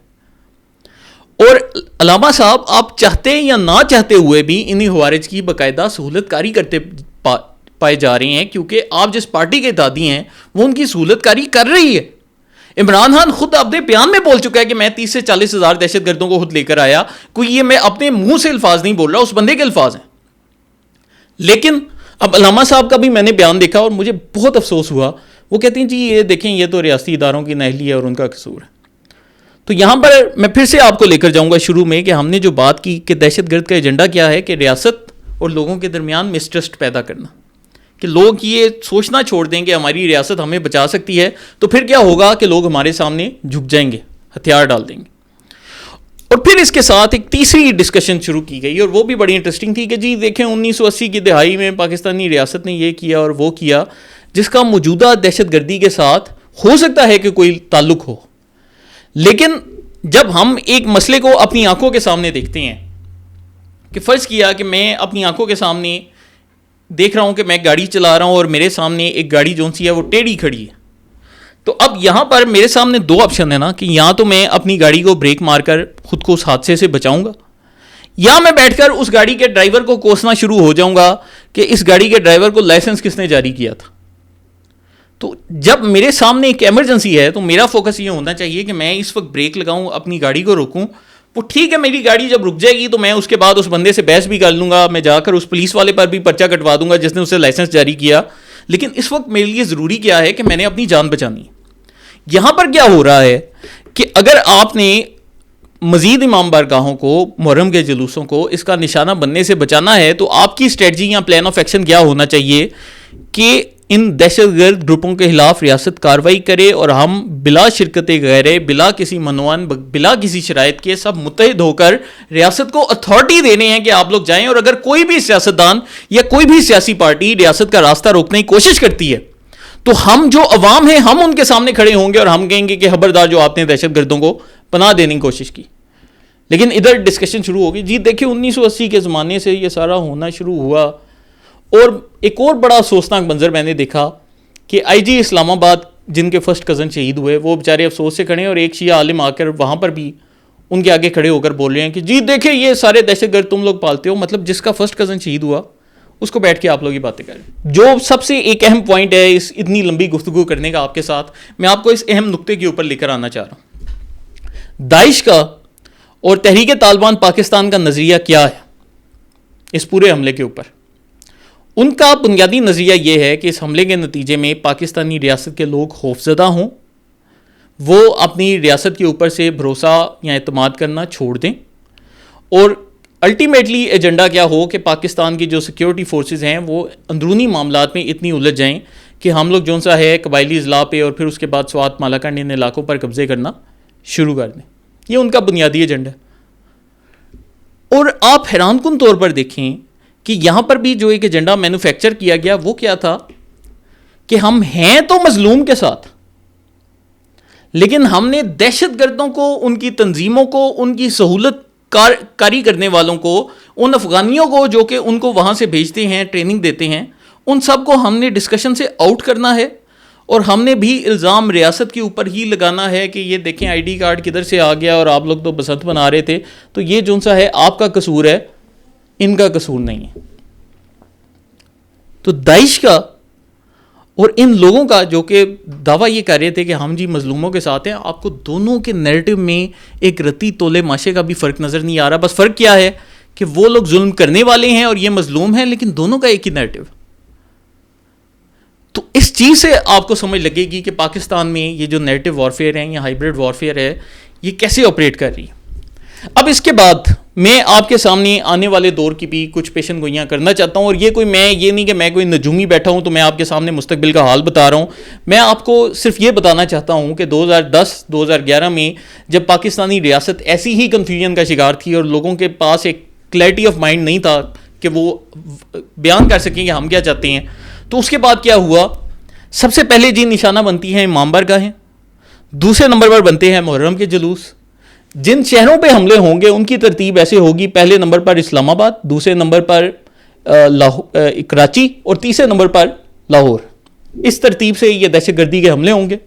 اور علامہ صاحب آپ چاہتے یا نہ چاہتے ہوئے بھی انہی خوارج کی باقاعدہ سہولت کاری کرتے پائے جا رہے ہیں, کیونکہ آپ جس پارٹی کے اتحادی ہیں وہ ان کی سہولت کاری کر رہی ہے. عمران خان خود اپنے بیان میں بول چکا ہے کہ میں 30 سے 40 ہزار دہشت گردوں کو خود لے کر آیا. کوئی یہ میں اپنے منہ سے الفاظ نہیں بول رہا, اس بندے کے الفاظ ہیں. لیکن اب علامہ صاحب کا بھی میں نے بیان دیکھا اور مجھے بہت افسوس ہوا. وہ کہتے ہیں جی یہ دیکھیں یہ تو ریاستی اداروں کی نااہلی ہے اور ان کا قصور ہے. تو یہاں پر میں پھر سے آپ کو لے کر جاؤں گا شروع میں کہ ہم نے جو بات کی کہ دہشت گرد کا ایجنڈا کیا ہے, کہ ریاست اور لوگوں کے درمیان مسٹرسٹ پیدا کرنا, کہ لوگ یہ سوچنا چھوڑ دیں کہ ہماری ریاست ہمیں بچا سکتی ہے, تو پھر کیا ہوگا کہ لوگ ہمارے سامنے جھک جائیں گے, ہتھیار ڈال دیں گے. اور پھر اس کے ساتھ ایک تیسری ڈسکشن شروع کی گئی, اور وہ بھی بڑی انٹرسٹنگ تھی کہ جی دیکھیں 1980 کی دہائی میں پاکستانی ریاست نے یہ کیا اور وہ کیا, جس کا موجودہ دہشت گردی کے ساتھ ہو سکتا ہے کہ کوئی تعلق ہو. لیکن جب ہم ایک مسئلے کو اپنی آنکھوں کے سامنے دیکھتے ہیں, کہ فرض کیا کہ میں اپنی آنکھوں کے سامنے دیکھ رہا ہوں کہ میں گاڑی چلا رہا ہوں اور میرے سامنے ایک گاڑی جو سی ہے وہ ٹیڑھی کھڑی ہے, تو اب یہاں پر میرے سامنے دو آپشن ہیں نا, کہ یا تو میں اپنی گاڑی کو بریک مار کر خود کو اس حادثے سے بچاؤں گا, یا میں بیٹھ کر اس گاڑی کے ڈرائیور کو کوسنا شروع ہو جاؤں گا کہ اس گاڑی کے ڈرائیور کو لائسنس کس نے جاری کیا تھا. تو جب میرے سامنے ایک ایمرجنسی ہے تو میرا فوکس یہ ہونا چاہیے کہ میں اس وقت بریک لگاؤں, اپنی گاڑی کو روکوں. وہ ٹھیک ہے, میری گاڑی جب رک جائے گی تو میں اس کے بعد اس بندے سے بحث بھی کر لوں گا, میں جا کر اس پولیس والے پر بھی پرچہ کٹوا دوں گا جس نے اسے لائسنس جاری کیا. لیکن اس وقت میرے لیے ضروری کیا ہے کہ میں نے اپنی جان بچانی ہے. یہاں پر کیا ہو رہا ہے کہ اگر آپ نے مزید امام بارگاہوں کو, محرم کے جلوسوں کو اس کا نشانہ بننے سے بچانا ہے, تو آپ کی اسٹریٹجی یا پلان آف ایکشن کیا ہونا چاہیے کہ ان دہشت گرد گروپوں کے خلاف ریاست کارروائی کرے, اور ہم بلا شرکت غیرے, بلا کسی منوان, بلا کسی شرائط کے سب متحد ہو کر ریاست کو اتھارٹی دینے ہیں کہ آپ لوگ جائیں. اور اگر کوئی بھی سیاستدان یا کوئی بھی سیاسی پارٹی ریاست کا راستہ روکنے کی کوشش کرتی ہے, تو ہم جو عوام ہیں ہم ان کے سامنے کھڑے ہوں گے اور ہم کہیں گے کہ خبردار جو آپ نے دہشت گردوں کو پناہ دینے کی کوشش کی. لیکن ادھر ڈسکشن شروع ہوگی, جی دیکھیں 1980 کے زمانے سے یہ سارا ہونا شروع ہوا. اور ایک اور بڑا افسوسناک منظر میں نے دیکھا کہ آئی جی اسلام آباد جن کے فرسٹ کزن شہید ہوئے, وہ بیچارے افسوس سے کھڑے ہیں, اور ایک شیعہ عالم آ کر وہاں پر بھی ان کے آگے کھڑے ہو کر بول رہے ہیں کہ جی دیکھیں یہ سارے دہشت گرد تم لوگ پالتے ہو. مطلب جس کا فرسٹ کزن شہید ہوا اس کو بیٹھ کے آپ لوگ یہ باتیں کریں. جو سب سے ایک اہم پوائنٹ ہے اس اتنی لمبی گفتگو کرنے کا آپ کے ساتھ, میں آپ کو اس اہم نقطے کے اوپر لے کر آنا چاہ رہا ہوں. داعش کا اور تحریک طالبان پاکستان کا نظریہ کیا ہے اس پورے حملے کے اوپر؟ ان کا بنیادی نظریہ یہ ہے کہ اس حملے کے نتیجے میں پاکستانی ریاست کے لوگ خوفزدہ ہوں, وہ اپنی ریاست کے اوپر سے بھروسہ یا اعتماد کرنا چھوڑ دیں, اور الٹیمیٹلی ایجنڈا کیا ہو کہ پاکستان کی جو سیکیورٹی فورسز ہیں وہ اندرونی معاملات میں اتنی الجھ جائیں کہ ہم لوگ جون سا ہے قبائلی اضلاع پہ اور پھر اس کے بعد سوات مالاکنڈ ان علاقوں پر قبضے کرنا شروع کر دیں. یہ ان کا بنیادی ایجنڈا ہے. اور آپ حیران کن طور پر دیکھیں کہ یہاں پر بھی جو ایک ایجنڈا مینوفیکچر کیا گیا وہ کیا تھا کہ ہم ہیں تو مظلوم کے ساتھ, لیکن ہم نے دہشت گردوں کو, ان کی تنظیموں کو, ان کی سہولت کاری کرنے والوں کو, ان افغانیوں کو جو کہ ان کو وہاں سے بھیجتے ہیں, ٹریننگ دیتے ہیں, ان سب کو ہم نے ڈسکشن سے آؤٹ کرنا ہے اور ہم نے بھی الزام ریاست کے اوپر ہی لگانا ہے کہ یہ دیکھیں آئی ڈی کارڈ کدھر سے آ گیا اور آپ لوگ تو بسنت بنا رہے تھے, تو یہ جو سا ہے آپ کا قصور ہے, ان کا قصور نہیں ہے. تو داعش کا اور ان لوگوں کا جو کہ دعویٰ یہ کر رہے تھے کہ ہم جی مظلوموں کے ساتھ ہیں, آپ کو دونوں کے نیریٹو میں ایک رتی تولے ماشے کا بھی فرق نظر نہیں آ رہا. بس فرق کیا ہے کہ وہ لوگ ظلم کرنے والے ہیں اور یہ مظلوم ہیں, لیکن دونوں کا ایک ہی نیریٹو. تو اس چیز سے آپ کو سمجھ لگے گی کہ پاکستان میں یہ جو نیریٹو وارفیئر ہے یا ہائیبرڈ وارفیئر ہے یہ کیسے آپریٹ کر رہی ہے. اب اس کے بعد میں آپ کے سامنے آنے والے دور کی بھی کچھ پیشن گوئیاں کرنا چاہتا ہوں, اور یہ نہیں کہ میں کوئی نجومی بیٹھا ہوں تو میں آپ کے سامنے مستقبل کا حال بتا رہا ہوں. میں آپ کو صرف یہ بتانا چاہتا ہوں کہ 2010-2011 میں جب پاکستانی ریاست ایسی ہی کنفیوژن کا شکار تھی اور لوگوں کے پاس ایک کلیئرٹی آف مائنڈ نہیں تھا کہ وہ بیان کر سکیں کہ ہم کیا چاہتے ہیں, تو اس کے بعد کیا ہوا, سب سے پہلے جی نشانہ بنتی ہیں امام بارگاہیں, دوسرے نمبر پر بنتے ہیں محرم کے جلوس. جن شہروں پہ حملے ہوں گے ان کی ترتیب ایسے ہوگی, پہلے نمبر پر اسلام آباد, دوسرے نمبر پر کراچی اور تیسرے نمبر پر لاہور. اس ترتیب سے یہ دہشت گردی کے حملے ہوں گے.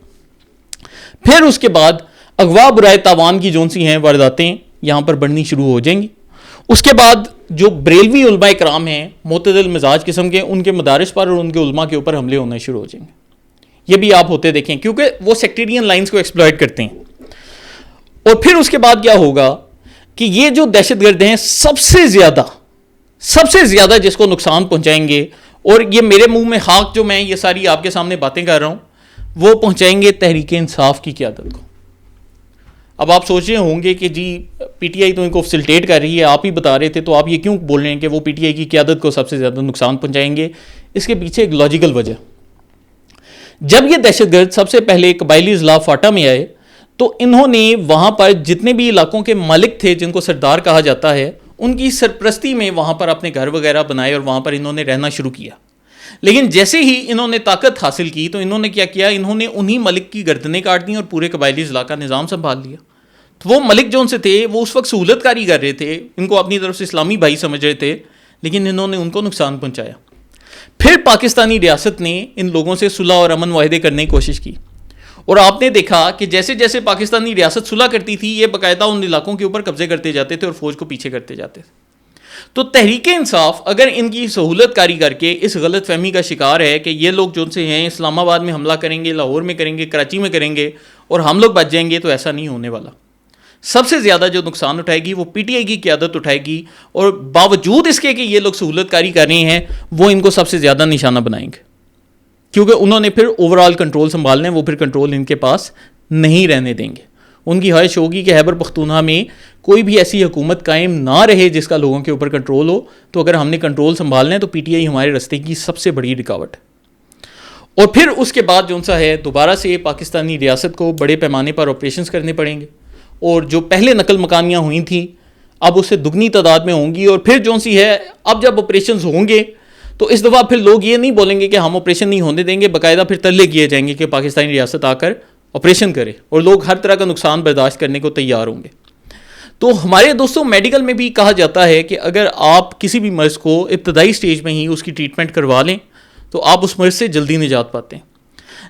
پھر اس کے بعد اغوا برائے تاوان کی جون سی ہیں وارداتیں یہاں پر بڑھنی شروع ہو جائیں گی. اس کے بعد جو بریلوی علماء کرام ہیں معتدل مزاج قسم کے, ان کے مدارس پر اور ان کے علماء کے اوپر حملے ہونے شروع ہو جائیں گے. یہ بھی آپ ہوتے دیکھیں کیونکہ وہ سیکٹیرین لائنز کو ایکسپلائٹ کرتے ہیں. اور پھر اس کے بعد کیا ہوگا کہ یہ جو دہشت گرد ہیں سب سے زیادہ جس کو نقصان پہنچائیں گے, اور یہ میرے منہ میں خاک جو میں یہ ساری آپ کے سامنے باتیں کر رہا ہوں, وہ پہنچائیں گے تحریک انصاف کی قیادت کو. اب آپ سوچ رہے ہوں گے کہ جی پی ٹی آئی تو ان کو فیسلٹیٹ کر رہی ہے, آپ ہی بتا رہے تھے, تو آپ یہ کیوں بول رہے ہیں کہ وہ پی ٹی آئی کی قیادت کو سب سے زیادہ نقصان پہنچائیں گے. اس کے پیچھے ایک لاجیکل وجہ, جب یہ دہشت گرد سب سے پہلے قبائلی اضلاع فاٹا میں آئے تو انہوں نے وہاں پر جتنے بھی علاقوں کے مالک تھے جن کو سردار کہا جاتا ہے, ان کی سرپرستی میں وہاں پر اپنے گھر وغیرہ بنائے اور وہاں پر انہوں نے رہنا شروع کیا. لیکن جیسے ہی انہوں نے طاقت حاصل کی تو انہوں نے کیا کیا, انہوں نے انہی ملک کی گردنیں کاٹ دیں اور پورے قبائلی اضلاع کا نظام سنبھال لیا. تو وہ ملک جو ان سے تھے وہ اس وقت سہولت کاری کر رہے تھے, ان کو اپنی طرف سے اسلامی بھائی سمجھ رہے تھے, لیکن انہوں نے ان کو نقصان پہنچایا. پھر پاکستانی ریاست نے ان لوگوں سے صلح اور امن معاہدے کرنے کی کوشش کی, اور آپ نے دیکھا کہ جیسے جیسے پاکستانی ریاست صلح کرتی تھی یہ باقاعدہ ان علاقوں کے اوپر قبضے کرتے جاتے تھے اور فوج کو پیچھے کرتے جاتے تھے. تو تحریک انصاف اگر ان کی سہولت کاری کر کے اس غلط فہمی کا شکار ہے کہ یہ لوگ جو سے ہیں اسلام آباد میں حملہ کریں گے, لاہور میں کریں گے, کراچی میں کریں گے اور ہم لوگ بچ جائیں گے, تو ایسا نہیں ہونے والا. سب سے زیادہ جو نقصان اٹھائے گی وہ پی ٹی آئی کی قیادت اٹھائے گی, اور باوجود اس کے کہ یہ لوگ سہولت کاری کر رہے ہیں وہ ان کو سب سے زیادہ نشانہ بنائیں گے, کیونکہ انہوں نے پھر اوور آل کنٹرول سنبھالنا ہے, وہ پھر کنٹرول ان کے پاس نہیں رہنے دیں گے. ان کی خواہش ہوگی کہ خیبر پختونخوا میں کوئی بھی ایسی حکومت قائم نہ رہے جس کا لوگوں کے اوپر کنٹرول ہو, تو اگر ہم نے کنٹرول سنبھالنا ہے تو پی ٹی آئی ہمارے راستے کی سب سے بڑی رکاوٹ ہے. اور پھر اس کے بعد جو سا ہے دوبارہ سے پاکستانی ریاست کو بڑے پیمانے پر آپریشنز کرنے پڑیں گے, اور جو پہلے نقل مکانیاں ہوئی تھیں اب اس سے دگنی تعداد میں ہوں گی. اور پھر جو سی ہے اب جب آپریشنز ہوں گے تو اس دفعہ پھر لوگ یہ نہیں بولیں گے کہ ہم آپریشن نہیں ہونے دیں گے, باقاعدہ پھر تلے کیے جائیں گے کہ پاکستانی ریاست آ کر آپریشن کرے, اور لوگ ہر طرح کا نقصان برداشت کرنے کو تیار ہوں گے. تو ہمارے دوستوں میڈیکل میں بھی کہا جاتا ہے کہ اگر آپ کسی بھی مرض کو ابتدائی سٹیج میں ہی اس کی ٹریٹمنٹ کروا لیں تو آپ اس مرض سے جلدی نجات پاتے ہیں,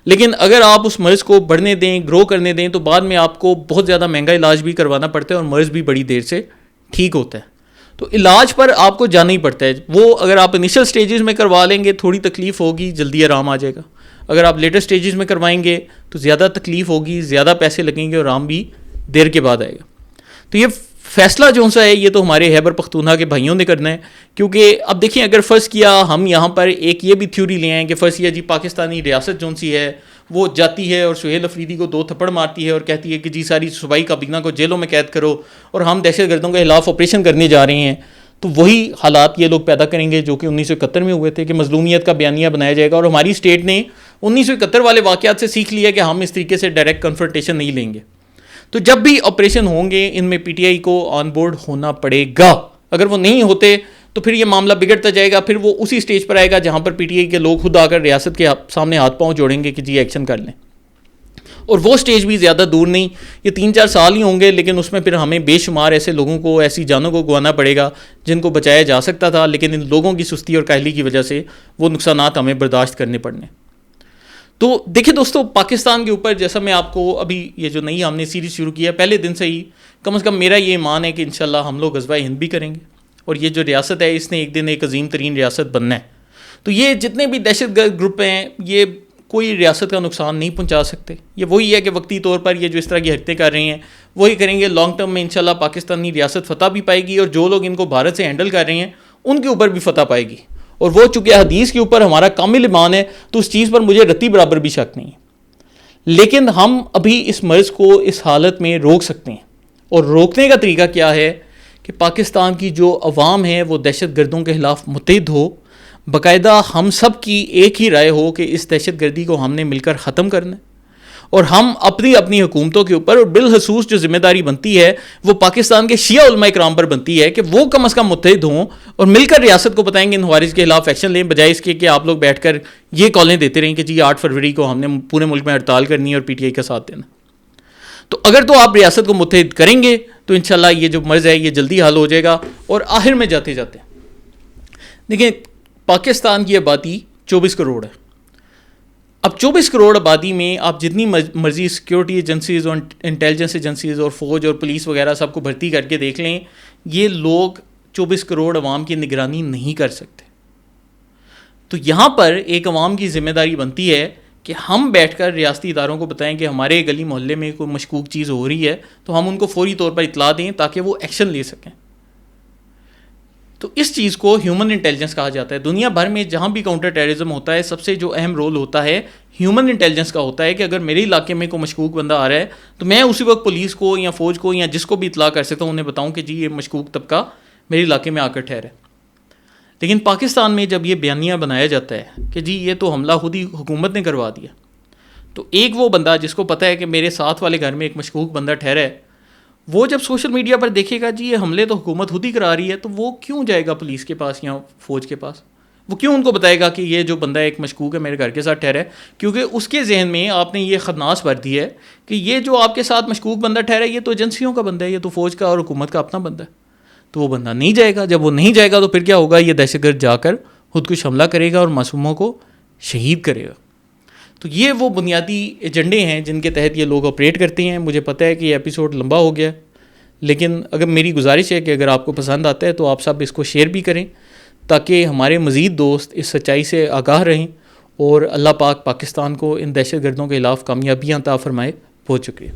لیکن اگر آپ اس مرض کو بڑھنے دیں, گرو کرنے دیں, تو بعد میں آپ کو بہت زیادہ مہنگا علاج بھی کروانا پڑتا ہے اور مرض بھی بڑی دیر سے ٹھیک ہوتا ہے. تو علاج پر آپ کو جانا ہی پڑتا ہے. وہ اگر آپ انیشل سٹیجز میں کروا لیں گے تھوڑی تکلیف ہوگی, جلدی آرام آ جائے گا. اگر آپ لیٹر سٹیجز میں کروائیں گے تو زیادہ تکلیف ہوگی, زیادہ پیسے لگیں گے اور آرام بھی دیر کے بعد آئے گا. تو یہ فیصلہ جو سا ہے یہ تو ہمارے خیبر پختونخوا کے بھائیوں نے کرنا ہے, کیونکہ اب دیکھیں اگر فرض کیا ہم یہاں پر ایک یہ بھی تھیوری لے آئیں کہ فرض کیا جی پاکستانی ریاست جو سی ہے وہ جاتی ہے اور سہیل افریدی کو 2 تھپڑ مارتی ہے اور کہتی ہے کہ جی ساری صوبائی کابینہ کو جیلوں میں قید کرو اور ہم دہشت گردوں کے خلاف آپریشن کرنے جا رہے ہیں, تو وہی حالات یہ لوگ پیدا کریں گے جو کہ 1971 میں ہوئے تھے کہ مظلومیت کا بیانیہ بنایا جائے گا. اور ہماری اسٹیٹ نے 1971 والے واقعات سے سیکھ لیا کہ ہم اس طریقے سے ڈائریکٹ کنفرنٹیشن نہیں لیں گے. تو جب بھی آپریشن ہوں گے ان میں پی ٹی آئی کو آن بورڈ ہونا پڑے گا. اگر وہ نہیں ہوتے تو پھر یہ معاملہ بگڑتا جائے گا, پھر وہ اسی سٹیج پر آئے گا جہاں پر پی ٹی آئی کے لوگ خود آ کر ریاست کے سامنے ہاتھ پاؤں جوڑیں گے کہ جی ایکشن کر لیں. اور وہ سٹیج بھی زیادہ دور نہیں, یہ 3-4 سال ہی ہوں گے, لیکن اس میں پھر ہمیں بے شمار ایسے لوگوں کو, ایسی جانوں کو گنوانا پڑے گا جن کو بچایا جا سکتا تھا, لیکن ان لوگوں کی سستی اور کاہلی کی وجہ سے وہ نقصانات ہمیں برداشت کرنے پڑنے. تو دیکھیں دوستو, پاکستان کے اوپر جیسا میں آپ کو ابھی یہ جو نئی ہم نے سیریز شروع کی ہے, پہلے دن سے ہی کم از کم میرا یہ ایمان ہے کہ انشاءاللہ ہم لوگ غزوہ ہند بھی کریں گے, اور یہ جو ریاست ہے اس نے ایک دن ایک عظیم ترین ریاست بننا ہے. تو یہ جتنے بھی دہشت گرد گروپ ہیں یہ کوئی ریاست کا نقصان نہیں پہنچا سکتے. یہ وہی ہے کہ وقتی طور پر یہ جو اس طرح کی حرکتیں کر رہے ہیں وہی کریں گے. لانگ ٹرم میں انشاءاللہ پاکستانی ریاست فتح بھی پائے گی, اور جو لوگ ان کو بھارت سے ہینڈل کر رہے ہیں ان کے اوپر بھی فتح پائے گی. اور وہ چونکہ حدیث کے اوپر ہمارا کامل ایمان ہے تو اس چیز پر مجھے رتی برابر بھی شک نہیں ہے. لیکن ہم ابھی اس مرض کو اس حالت میں روک سکتے ہیں, اور روکنے کا طریقہ کیا ہے کہ پاکستان کی جو عوام ہے وہ دہشت گردوں کے خلاف متحد ہو, باقاعدہ ہم سب کی ایک ہی رائے ہو کہ اس دہشت گردی کو ہم نے مل کر ختم کرنا ہے, اور ہم اپنی حکومتوں کے اوپر, اور بالخصوص جو ذمہ داری بنتی ہے وہ پاکستان کے شیعہ علماء کرام پر بنتی ہے کہ وہ کم از کم متحد ہوں اور مل کر ریاست کو بتائیں گے ان خوارج کے خلاف ایکشن لیں, بجائے اس کے کہ آپ لوگ بیٹھ کر یہ کالیں دیتے رہیں کہ جی 8 فروری کو ہم نے پورے ملک میں ہڑتال کرنی ہے اور پی ٹی آئی کا ساتھ دینا. تو اگر تو آپ ریاست کو متحد کریں گے تو انشاءاللہ یہ جو مرض ہے یہ جلدی حل ہو جائے گا. اور آخر میں جاتے جاتے دیکھیں, پاکستان کی آبادی 24 کروڑ ہے. اب 24 کروڑ آبادی میں آپ جتنی مرضی سیکیورٹی ایجنسیز اور انٹیلیجنس ایجنسیز اور فوج اور پولیس وغیرہ سب کو بھرتی کر کے دیکھ لیں, یہ لوگ 24 کروڑ عوام کی نگرانی نہیں کر سکتے. تو یہاں پر ایک عوام کی ذمہ داری بنتی ہے کہ ہم بیٹھ کر ریاستی اداروں کو بتائیں کہ ہمارے گلی محلے میں کوئی مشکوک چیز ہو رہی ہے تو ہم ان کو فوری طور پر اطلاع دیں تاکہ وہ ایکشن لے سکیں. تو اس چیز کو ہیومن انٹیلیجنس کہا جاتا ہے. دنیا بھر میں جہاں بھی کاؤنٹر ٹیررزم ہوتا ہے سب سے جو اہم رول ہوتا ہے ہیومن انٹیلیجنس کا ہوتا ہے کہ اگر میرے علاقے میں کوئی مشکوک بندہ آ رہا ہے تو میں اسی وقت پولیس کو یا فوج کو یا جس کو بھی اطلاع کر سکتا ہوں انہیں بتاؤں کہ جی یہ مشکوک طبقہ میرے علاقے میں آ کر ٹھہرے. لیکن پاکستان میں جب یہ بیانیہ بنایا جاتا ہے کہ جی یہ تو حملہ خود ہی حکومت نے کروا دیا, تو ایک وہ بندہ جس کو پتہ ہے کہ میرے ساتھ والے گھر میں ایک مشکوک بندہ ٹھہرا ہے, وہ جب سوشل میڈیا پر دیکھے گا جی یہ حملے تو حکومت خود ہی کرا رہی ہے, تو وہ کیوں جائے گا پولیس کے پاس یا فوج کے پاس؟ وہ کیوں ان کو بتائے گا کہ یہ جو بندہ ایک مشکوک ہے میرے گھر کے ساتھ ٹھہرا ہے؟ کیونکہ اس کے ذہن میں آپ نے یہ خدناس بھر دی ہے کہ یہ جو آپ کے ساتھ مشکوک بندہ ٹھہرا ہے یہ تو ایجنسیوں کا بندہ ہے, یہ تو فوج کا اور حکومت کا اپنا بندہ ہے. تو وہ بندہ نہیں جائے گا. جب وہ نہیں جائے گا تو پھر کیا ہوگا, یہ دہشت گرد جا کر خودکش حملہ کرے گا اور معصوموں کو شہید کرے گا. تو یہ وہ بنیادی ایجنڈے ہیں جن کے تحت یہ لوگ آپریٹ کرتے ہیں. مجھے پتہ ہے کہ یہ ایپیسوڈ لمبا ہو گیا, لیکن اگر میری گزارش ہے کہ اگر آپ کو پسند آتا ہے تو آپ سب اس کو شیئر بھی کریں تاکہ ہمارے مزید دوست اس سچائی سے آگاہ رہیں, اور اللہ پاک پاکستان کو ان دہشت گردوں کے خلاف کامیابیاں عطا فرمائے. بہت شکریہ.